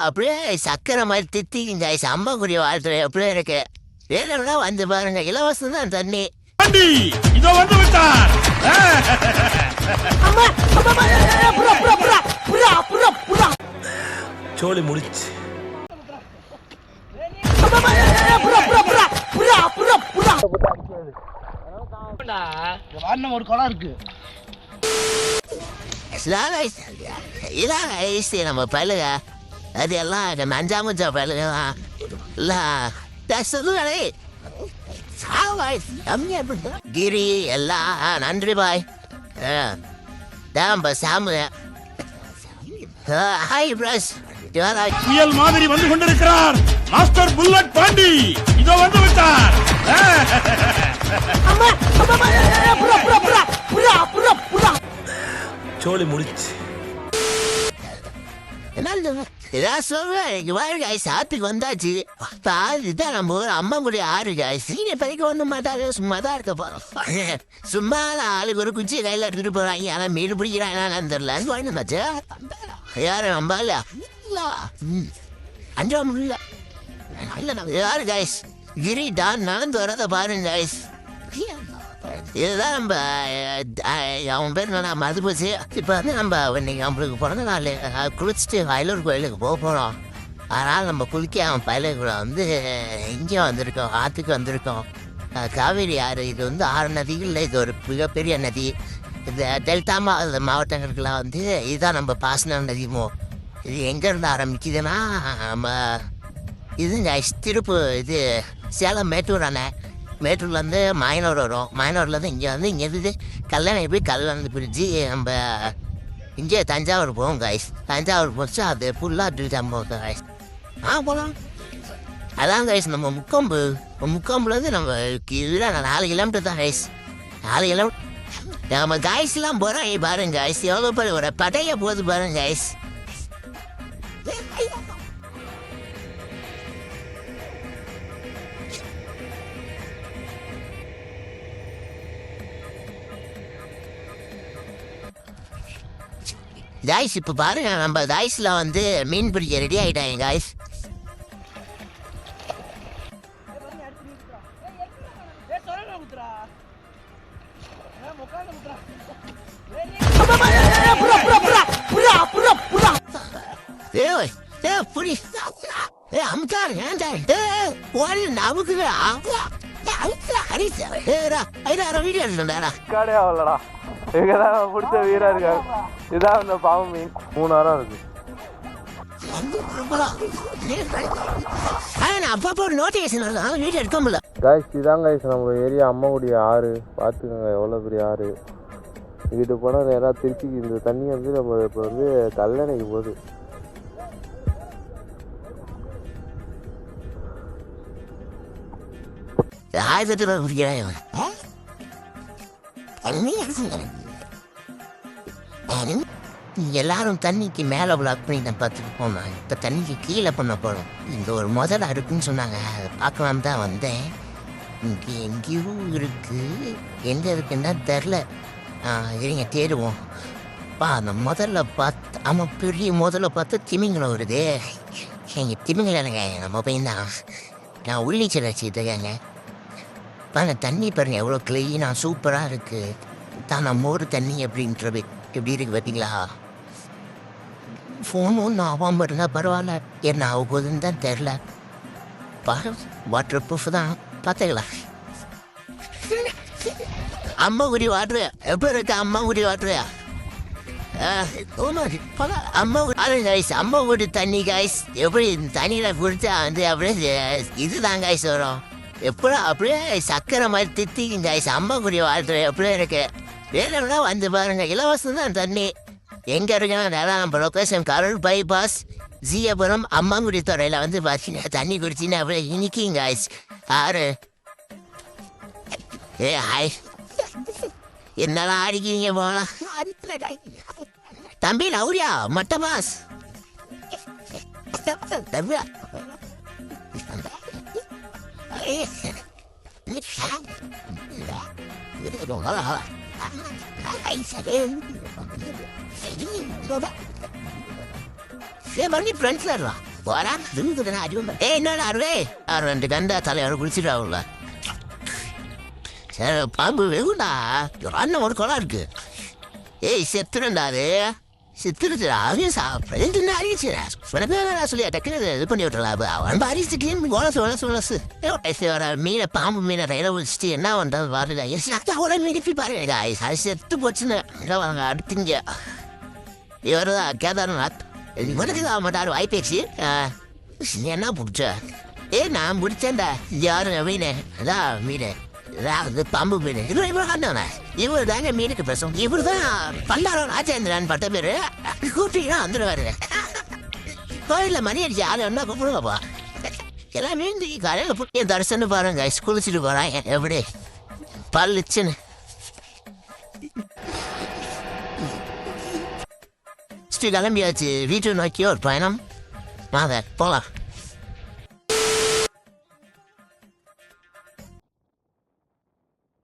அப்படியே சக்கரை மாதிரி தித்திக்குங்க guys. அம்மாக்குடி வாழ்த்துறை அப்படியே இருக்கு. வேணும்னா வந்து பாருங்க, இலவசம் தான் தண்ணி. இதோ வந்து விட்டார். சோலி முடிச்சு. ஒரு குளம் இருக்கு. நம்ம பழுக அது எல்லாம் நம்ம அஞ்சாமச்சா பழுகலாம் இல்லை கிரி எல்லாம் நன்றி பாய். சாமு ஹாய் பிரஸ். புயல் மாதிரி வந்து கொண்டிருக்கிறார் மாஸ்டர் புல்லட் பாண்டி. இதோ வந்து விட்டார். சோலி முடிச்சு. சாத்துக்கு வந்தாச்சு. இதுதான் நம்ம அம்மாங்குடி ஆறு காய்ஸ். சீனை பறிக்க வந்து மாட்டாரு, சும்மா தான் இருக்க போறோம். சும்மா ஆளுக்கு ஒரு குச்சி கையில எடுத்துட்டு போறாங்க. ஆனா மீன் பிடிக்கிறாங்கன்னு தெரியல. யாரு நம்பால 5 முடியல. யாரு காய்ஸ் கிரி தான் நடந்து வரத பாருங்க காய்ஸ். இதுதான் நம்ம அவன் பேர் நான் மது போச்சு. இப்போ வந்து நம்ம இன்னைக்கு நம்மளுக்கு பிறந்த நாள் குளிச்சுட்டு வயலூர் கோயிலுக்கு போக போகிறோம். அதனால் நம்ம குளிக்க அவன் பயிலுக்குள்ள வந்து இங்கே வந்திருக்கோம், ஆற்றுக்கு வந்திருக்கோம். காவேரி ஆறு இது வந்து 6 நதிகளில் இது ஒரு மிகப்பெரிய நதி. இந்த டெல்டா மாவட்டங்களுக்கெல்லாம் வந்து இதுதான் நம்ம பாசன நதிமோ. இது எங்கேருந்து ஆரம்பிக்குதுன்னா நம்ம இதுங்க இது சேலம் மேட்டூர் அணை. மேட்டூர்லேருந்து மாயனூர் வரும். மாயனூர்லேருந்து இங்கே வந்து இருந்து கல்லணை போய் கல்லணை பிரிஞ்சு நம்ம இங்கே தஞ்சாவூர் போவோம் காய்ஸ். தஞ்சாவூர் போச்சு அது ஃபுல்லாக டீட்டாக போகும் காய்ஸ். போகலாம். அதான் காய்ஸ் நம்ம முக்கொம்புலேருந்து நம்ம இதில் 4 கிலோமீட்டர் தான் காய்ஸ். 4 கிலோமீட்டர் நம்ம காய்ஸ்லாம் போகிறோம். பாருங்க காய்ஸ் எவ்வளோ பேர் ஒரு படையை போகுது பாருங்க காய்ஸ். காய்ஸ் இப்போ பாருங்க நம்ம காய்ஸில் வந்து மீன் பிடிக்க ரெடி ஆகிட்டாங்க காய்ஸ். பிடிச்ச வீரா இருக்காரு. இதான் இந்த பாவம் மீன் 3 வாரம் இருக்கு. காய்ஸ் இதான் காய்ஸ் நம்ம ஏரியா அம்மாவுடைய ஆறு. பார்த்துக்கோங்க எவ்வளோ பெரிய ஆறு. இங்கிட்டு போனால் நேராக திருச்சிக்கு இந்த தண்ணி வந்து நம்ம இப்போ வந்து கல்லணைக்கு போகுது. எல்லாரும் தண்ணிக்கு மேலே பிளாக் பண்ணி நான் பார்த்துட்டு போனோம். இப்போ தண்ணிக்கு கீழே பண்ண போகிறோம். இந்த ஒரு முதல்ல இருக்குன்னு சொன்னாங்க, அதை பார்க்கலாம் தான் வந்தேன். இங்கே எங்கேயோ இருக்குது, எங்கே இருக்குன்னா தெரில. இருங்க தேடுவோம். அந்த முதல்ல பார்த்து ஆமாம் பெரிய முதல்ல பார்த்து திமிங்கலம் வருது. எங்கள் திமிங்கலங்க நம்ம பையன் தான். நான் உள்ளீச்சல் வச்சுருக்கேங்க. பாருங்க தண்ணி பாருங்க எவ்வளோ க்ளீனாக சூப்பராக இருக்குது. தான் நம்ம ஊர் தண்ணி அப்படின்றது எப்படி இருக்குது பார்த்தீங்களா? ஃபோன் ஒன்று ஆகாமல் இருந்தால் பரவாயில்ல, என்ன ஆக போகுதுன்னு தான் தெரில. வாட்டர் ப்ரூஃப் தான் பார்த்துக்கலாம். அம்மாக்குடி வாட்டுறியா எப்போ இருக்கா? அம்மாக்குடி வாட்டுறியா? அம்மாக்குடி தண்ணி காய்ஸ் எப்படி தண்ணியில் குடிச்சா வந்து அப்படியே இதுதான் காய்ஸ் வரும். எப்படா அப்படியே சக்கரை மாதிரி தித்திக்கும் காய்ஸ். அம்மாக்குடி வாட்டுற எப்படியே இருக்கு. வேணும்னா வந்து பாருங்க, இலவசம் தான் தண்ணி. எங்கே இருக்குன்னா நம்ம லொக்கேஷன் கரூர் பைபாஸ் ஜீயபுரம் அம்மாங்குடி துறையில் வந்து பார்த்தீங்கன்னா தண்ணி குடிச்சின்னா அப்படியே இனிக்கும் காய்ஸ் ஆறு. ஹாய் என்னெல்லாம் அடிக்கிறீங்க போகலாம் தம்பி. நவுரியா மட்ட பாஸ் தம்பியா மறுபடியும் ஃப்ரெண்ட்ஸில் இருக்கலாம். போறா தின்னு அடிவா என்னடா அருவே அவர் 2 கண்டா தலையோட குளிச்சுட்டாவுல சரி பாம்பு வெகுண்டா அண்ணன் ஒரு குளம் இருக்கு ஏய் செத்துருண்டா அது செத்துருச்சுடா அதையும் சாப்பிட்றேன் அறிவிச்சுடா நான் சொல்லி டக்குனு இது பண்ணி விட்டுறலாம் அவன் அரிசி கிளீன் வளசு வர மீனை பாம்பு மீனை ரயில வச்சுட்டு என்ன பண்ணுறது வரல அவ்வளோ மீன் பாருங்க அது செத்து போச்சுன்னு அடுத்துங்க இவர் தான் கேதார்நாத் இவனுக்கு தான் மாட்டாரு வாய்ப்பேச்சு நீ என்ன பிடிச்ச நான் பிடிச்சேன்டா யாரு மீன் அதான் மீன் பாம்பு மீன் இவர் தாங்க மீனுக்கு பேசும் இவர் தான் பல்லாரம் ராஜேந்திரன் பட்ட பேரு கூட்டினா வந்துடுவாரு கோயிலில் மணி அடிச்சு யாரும் என்ன கூப்பிடுவாப்பா எல்லாம் மீன் காலையில் என் தரிசனம் பாருங்க குளிச்சுட்டு போறான் எப்படி பல்லுச்சுன்னு கிளம்பியாச்சு வீட்டு நோக்கி ஒரு பயணம் வாங்க போலாம்